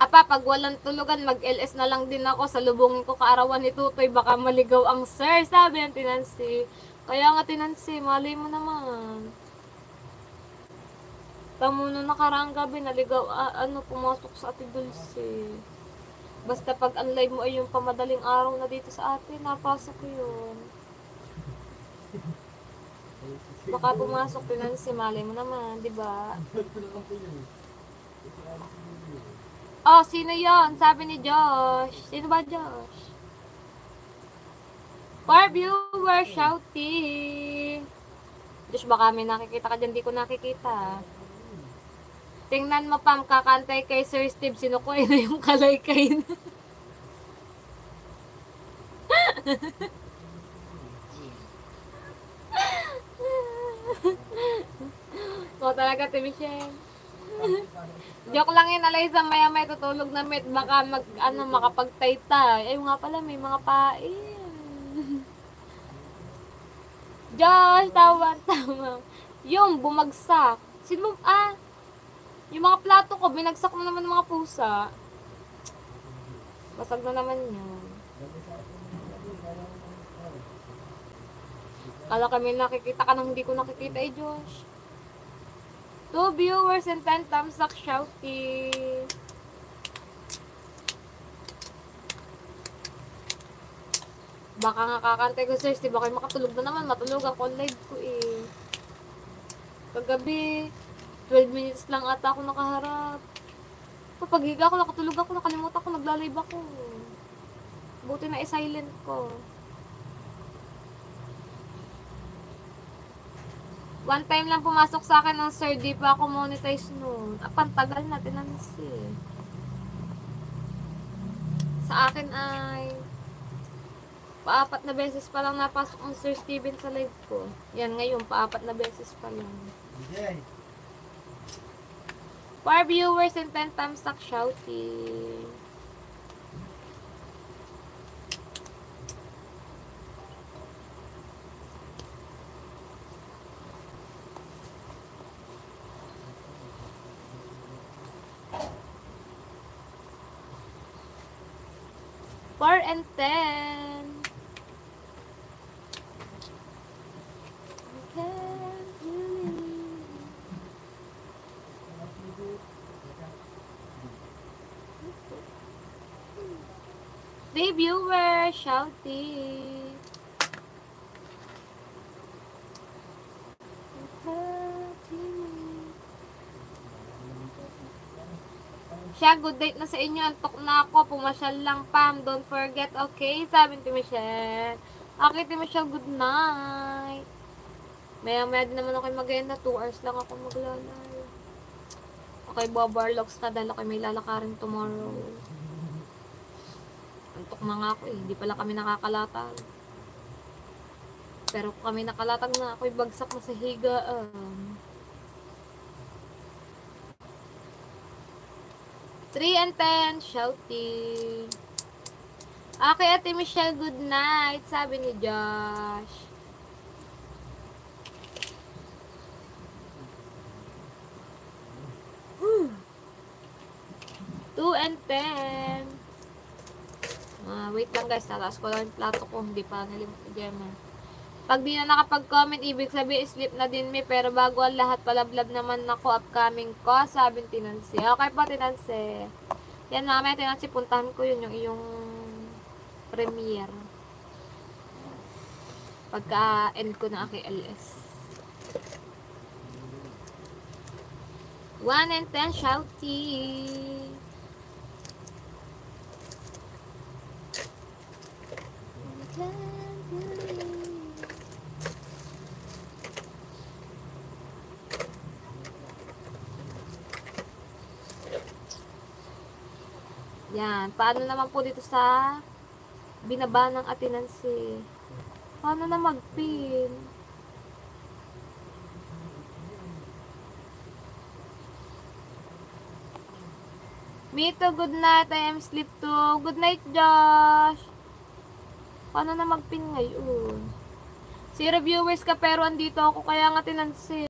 Apa, pag walang tulugan, mag-LS na lang din ako. Salubungin ko kaarawan ni Tutoy, baka maligaw ang sir, sabi ng Tinansi. Kaya nga Tinansi, malay mo naman. Tamo nung nakaraang gabi, naligaw, pumasok sa Ate Dulce. Basta pag ang live mo ay yung pamadaling araw na dito sa atin, napasok yun. Baka pumasok Tinansi, malay mo naman, di ba? Oh, sino yon? Sabi ni Josh. Sino ba Josh? For viewer, shouting. Josh, baka may nakikita ka dyan, di ko nakikita. Tingnan mo, Pam, kakantay kay Sir Steve. Sino ko na yung kalaykay na? O talaga, Michelle. Joke lang yun, Alaysa, maya may tutulog na met, baka makapagtaytay. Ay, nga pala, may mga pain. Josh, tama. Yung bumagsak. Sino, yung mga plato ko, binagsak na naman ng mga pusa. Basag na naman yun. Kala kami nakikita ka nang hindi ko nakikita Josh. 2 viewers and 10 thumbs up shouting. Baka nga kakantay ko, sir, di ba kayo makatulog na naman? Matulog ako live ko eh. Kagabi, 12 minutes lang ata ako nakaharap. Kapag higa ako, nakatulog ako, nakalimutan ko, nagla-live ako. Buti na i-silent ko. One time lang pumasok sa akin ng sir, di pa ako monetize noon. Pantagal na, Tinansi. Sa akin ay paapat na beses pa lang napasok ang Sir Steven sa live ko. Yan ngayon, paapat na beses pa lang. Okay. 4 viewers and 10 thumbs up shouting. Four and 10. The viewer shouting. Siya, good night na sa inyo. Antok na ako. Pumasyal lang, Pam. Don't forget, okay? Sabi ni Michelle. Okay, Michelle, good night. Maya-maya din naman ako mag-end na. 2 hours lang ako maglalay. Okay, Bobarlocks na dahil ako may lalakarin tomorrow. Antok na nga ako eh. Hindi pala kami nakakalatag. Pero kung kami nakalatag na, ako'y bagsak na sa higaan. 3 and 10, shouting. Okay, Ate Michelle, good night, sabi ni Josh. Whew. 2 and 10. Wait lang guys, tataas ko lang yung plato ko, hindi pa nalimutan. Pag di na nakapag-comment, ibig sabihin sleep na din me, pero bago ang lahat, palablab naman ako upcoming ko, sabi ni Tinansi. Okay po, Tinansi. Yan, mamaya Tinansi, puntahan ko yun, yung iyong premiere. Pagka-end ko na aking LS. 1 and 10, shouting. Yan. Paano naman po dito sa binaba ng Tinansi? Paano na mag-pin? Me too, good night. I am sleep too. Good night, Josh. Paano na mag-pin ngayon? 0 viewers ka pero andito ako kaya nga Tinansi.